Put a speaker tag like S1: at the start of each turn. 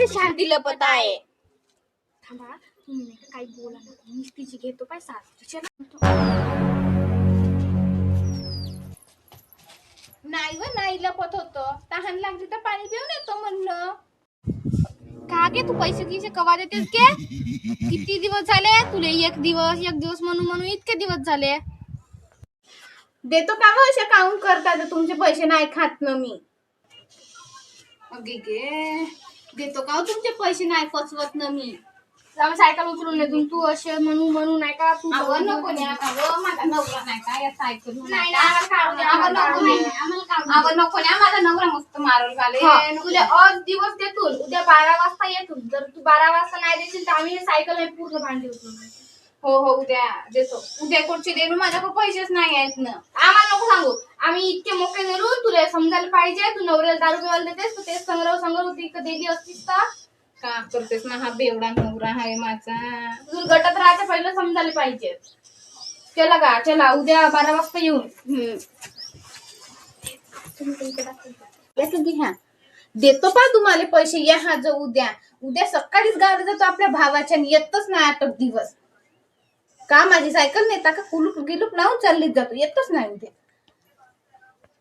S1: माझी शांती लपत आहे.
S2: थांबा तुम्ही नाही काही बोला ना, मिस्तीची घेतो काय सासरीच्या
S1: नाही व नाही लपत होतो. तहान लागली तर पाणी पिऊन येतो म्हणलं.
S2: का गे तू पैसे गिसे कवा देतेस के? किती दिवस झाले तुले? एक दिवस म्हणून म्हणून इतके दिवस झाले.
S1: देतो का व अशा काऊन करता तर तुमचे पैसे नाही खात ना मी. अगे गे देतो का हो तुमचे पैसे नाही फसवत ना मी.
S2: जाऊ सायकल उचलून नेतून तू असे म्हणून नाही का तू
S1: अव नको न्या अव माझा नवरा नाही का या सायकल
S2: नाही ना,
S1: अव नको न्या माझा नवरा मस्त मारल घाले.
S2: तुला आज दिवस देतो, उद्या 12 वाजता येतो. जर तू 12 वाजता नाही देशील तर आम्ही सायकल नाही पूर्ण भांडी उचलून नेतो.
S1: हो हो उद्या देतो. उद्या कुठचे देणं माझ्याकडे पैसेच नाही आहेत ना.
S2: आम्हाला नको सांगू, आम्ही इतके मोके धरू. तुला समजायला पाहिजे, तू नवऱ्याला दारू पिवायला देतेस, तू तेच संग्रह होती दिली असतीस तर
S1: का करतेस ना, हा बेवडा नवरा आहे माझा.
S2: तुला गटात राहायचं पहिलं समजायला पाहिजे. चला का चला उद्या 12 वाजता येऊन.
S1: घ्या देतो पा तुम्हाला पैसे. या हा जो उद्या सकाळीच गावाला जातो आपल्या भावाच्या. येतच नाही 8 दिवस का माझी सायकल नेता का कुलूप गिलूप लावून चाललीच जातो. येतच नाही उद्या.